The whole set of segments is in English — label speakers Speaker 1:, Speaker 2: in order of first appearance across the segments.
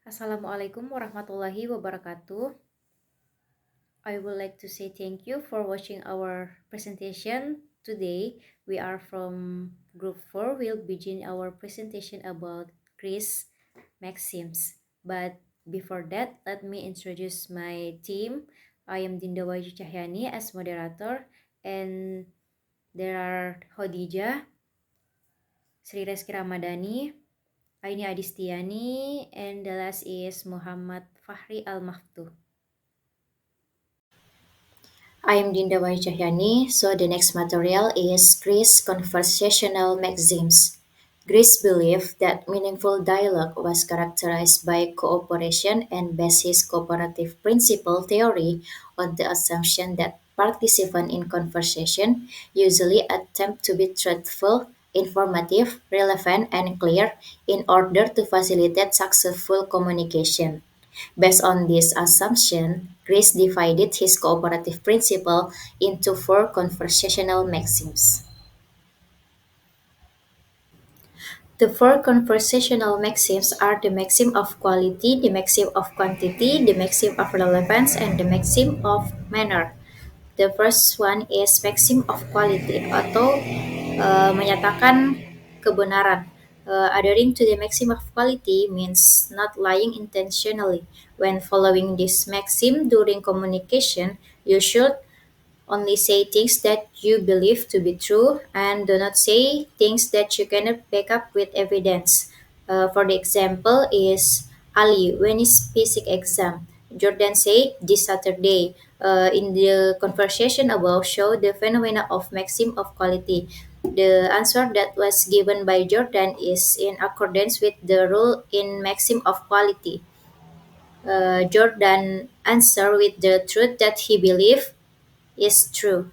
Speaker 1: Assalamualaikum warahmatullahi wabarakatuh. I would like to say thank you for watching our presentation. Today, we are from Group 4. We'll begin our presentation about Greece maxims. But before that, let me introduce my team. I am Dinda Waju Cahyani as moderator, and there are Khadijah, Sri Reski Ramadhani, Aini Adistiani, and the last is Muhammad Fahri Al-Maftuh. I am Dinda Wai Cahyani, so the next material is Greece Conversational Maxims. Greece believed that meaningful dialogue was characterized by cooperation and based his cooperative principle theory on the assumption that participants in conversation usually attempt to be truthful, informative, relevant, and clear in order to facilitate successful communication. Based on this assumption, Chris divided his cooperative principle into four conversational maxims. The four conversational maxims are the maxim of quality, the maxim of quantity, the maxim of relevance, and the maxim of manner. The first one is maxim of quality atau menyatakan kebenaran. Adhering to the maxim of quality means not lying intentionally. When following this maxim during communication, you should only say things that you believe to be true and do not say things that you cannot back up with evidence. For the example is Ali, when is basic exam? Jordan say this Saturday. In the conversation above show the phenomena of maxim of quality. The answer that was given by Jordan is in accordance with the rule in maxim of quality. Jordan answer with the truth that he believe is true.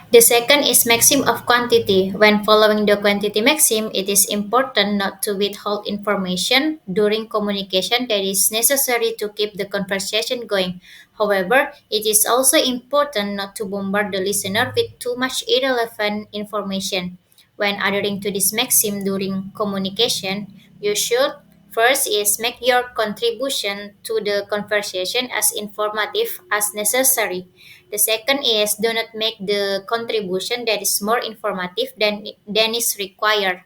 Speaker 1: The second is maxim of quantity. When following the quantity maxim, it is important not to withhold information during communication that is necessary to keep the conversation going. However, it is also important not to bombard the listener with too much irrelevant information. When adhering to this maxim during communication, you should first is make your contribution to the conversation as informative as necessary. The second is do not make the contribution that is more informative than is required.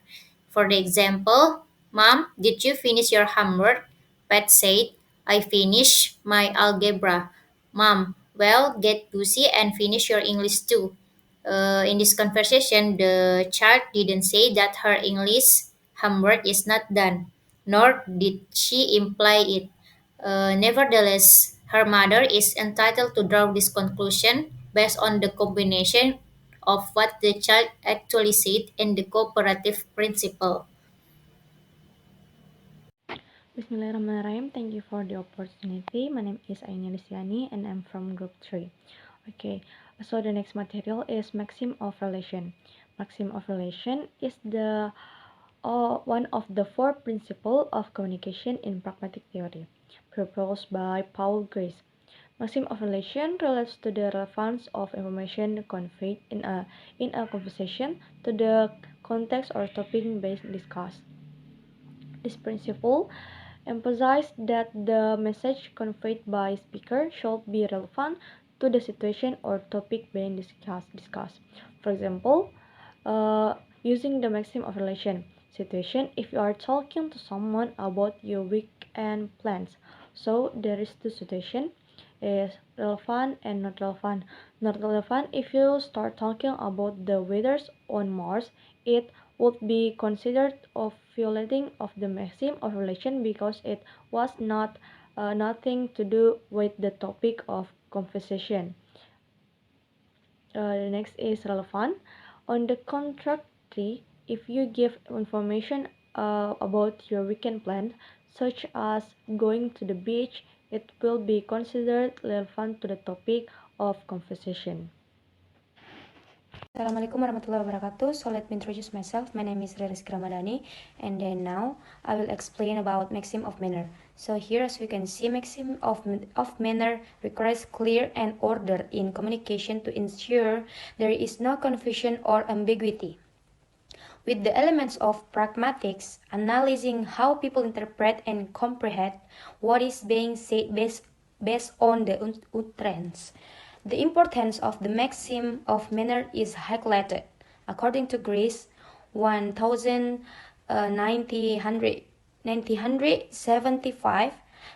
Speaker 1: For the example, Mom, did you finish your homework? Pat said, I finished my algebra. Mom, well, get busy and finish your English too. In this conversation, the child didn't say that her English homework is not done, nor did she imply it. Nevertheless, her mother is entitled to draw this conclusion based on the combination of what the child actually said and the cooperative principle.
Speaker 2: Bismillahirrahmanirrahim. Thank you for the opportunity. My name is Aini Lisiani and I'm from group 3. Okay, so the next material is maxim of relation. Maxim of relation is the one of the four principles of communication in pragmatic theory, proposed by Paul Grace. Maxim of relation relates to the relevance of information conveyed in a conversation to the context or topic being discussed. This principle emphasized that the message conveyed by speaker should be relevant to the situation or topic being discussed. For example, using the maxim of relation situation, if you are talking to someone about your weekend plans, so there is the situation is relevant and not relevant. Not relevant if you start talking about the weather on Mars, it would be considered of violating of the maxim of relation because it was not nothing to do with the topic of conversation. The next is relevant. On the contrary, if you give information about your weekend plan, such as going to the beach, it will be considered relevant to the topic of conversation.
Speaker 3: Assalamualaikum warahmatullahi wabarakatuh. So let me introduce myself. My name is Reski Ramadhani, and then now I will explain about maxim of manner. So here, as we can see, maxim of manner requires clear and order in communication to ensure there is no confusion or ambiguity. with the elements of pragmatics, analyzing how people interpret and comprehend what is being said based on the utterance. The importance of the maxim of manner is highlighted. According to Greece, 1975,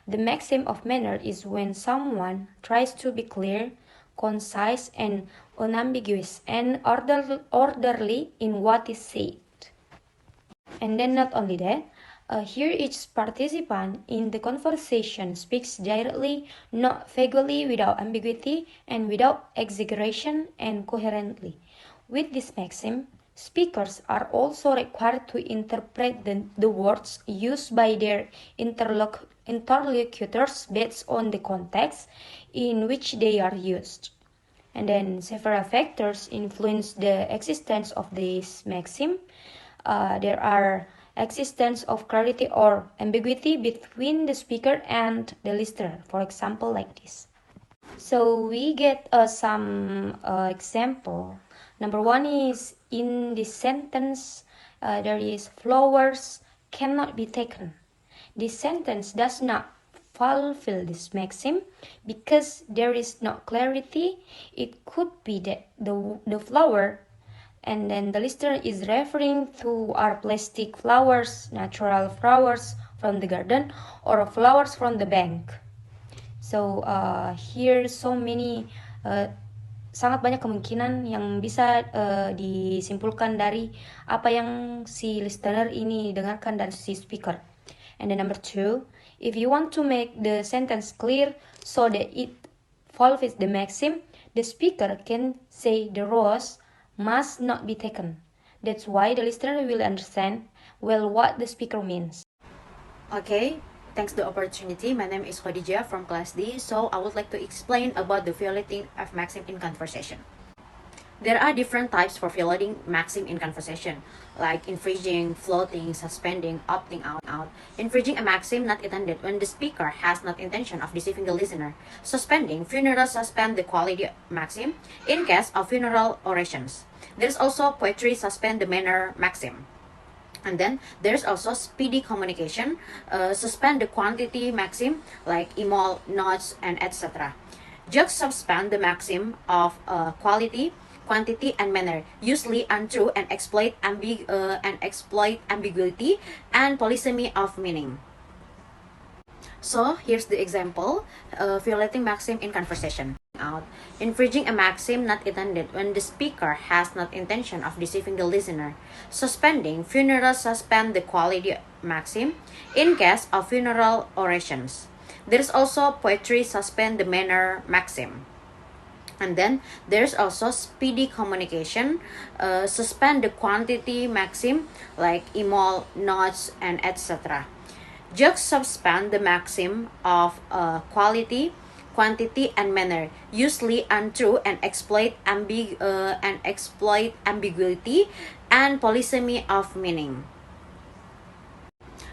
Speaker 3: the maxim of manner is when someone tries to be clear, concise, and unambiguous and orderly in what is said. And then not only that, here each participant in the conversation speaks directly, not vaguely, without ambiguity, and without exaggeration, and coherently. With this maxim, speakers are also required to interpret the words used by their interlocutors based on the context in which they are used. And then several factors influence the existence of this maxim. There are existence of clarity or ambiguity between the speaker and the listener, for example, like this. So we get some example. Number one is in this sentence, there is flowers cannot be taken. This sentence does not fulfill this maxim because there is no clarity. It could be that the flower, and then the listener is referring to our plastic flowers, natural flowers from the garden, or flowers from the bank. So here so many sangat banyak kemungkinan yang bisa disimpulkan dari apa yang si listener ini dengarkan dari si speaker. And then number two, if you want to make the sentence clear so that it fulfills the maxim, the speaker can say the rose must not be taken. That's why the listener will understand well what the speaker means.
Speaker 4: Okay, thanks the opportunity. My name is Khadija from class D. So I would like to explain about the violating of maxim in conversation. There are different types for violating maxim in conversation, like infringing, floating, suspending, opting out. Infringing a maxim not intended when the speaker has not intention of deceiving the listener. Suspending, funerals suspend the quality maxim in case of funeral orations. There's also poetry suspend the manner maxim. And then there's also speedy communication, suspend the quantity maxim like emol, nods, and etc. Jokes suspend the maxim of quality, quantity, and manner, usually untrue and exploit ambiguity and polysemy of meaning. So here's the example, violating maxim in conversation. Infringing a maxim not intended when the speaker has not intention of deceiving the listener. Suspending, funerals suspend the quality maxim in case of funeral orations. There's also poetry suspend the manner maxim. And then there's also speedy communication, suspend the quantity maxim like emol, nods, and etc. Jokes suspend the maxim of quality, quantity, and manner, usually untrue and exploit ambiguity and polysemy of meaning.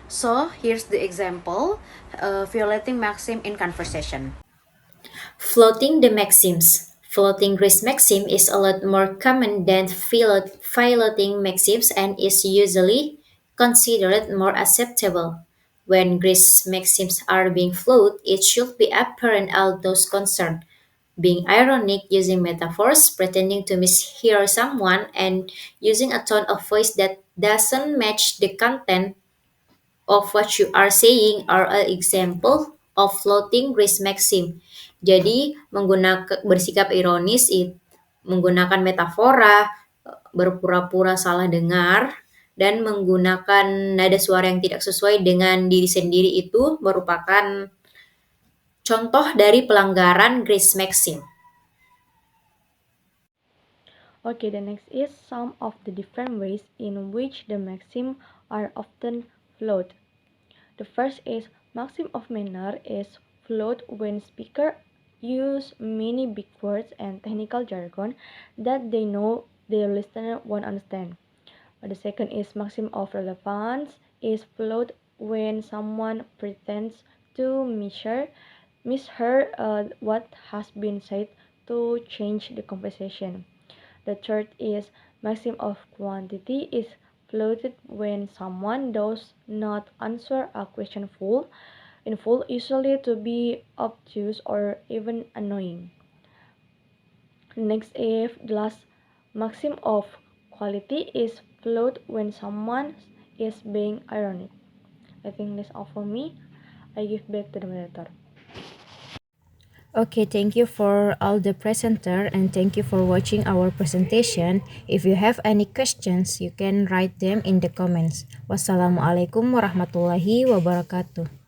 Speaker 4: So here's the example, violating maxim in conversation.
Speaker 1: Floating the maxims. Floating Greece maxim is a lot more common than violating maxims and is usually considered more acceptable. When Greece maxims are being floated, it should be apparent all those concerned. Being ironic, using metaphors, pretending to mishear someone, and using a tone of voice that doesn't match the content of what you are saying are an example of floating Greece maxim. Jadi menggunakan bersikap ironis, menggunakan metafora, berpura-pura salah dengar, dan menggunakan nada suara yang tidak sesuai dengan diri sendiri itu merupakan contoh dari pelanggaran Greece maxim.
Speaker 2: Okay, the next is some of the different ways in which the maxim are often flawed. The first is maxim of manner is flawed when speakers use many big words and technical jargon that they know their listener won't understand. The second is maxim of relevance is flawed when someone pretends to mishear what has been said to change the conversation. The third is maxim of quantity is floated when someone does not answer a question in full, usually to be obtuse or even annoying. Next, if the last maxim of quality is flawed when someone is being ironic. I think that's all for me. I give back to the moderator.
Speaker 1: Okay, thank you for all the presenter and thank you for watching our presentation. If you have any questions, you can write them in the comments. Wassalamualaikum warahmatullahi wabarakatuh.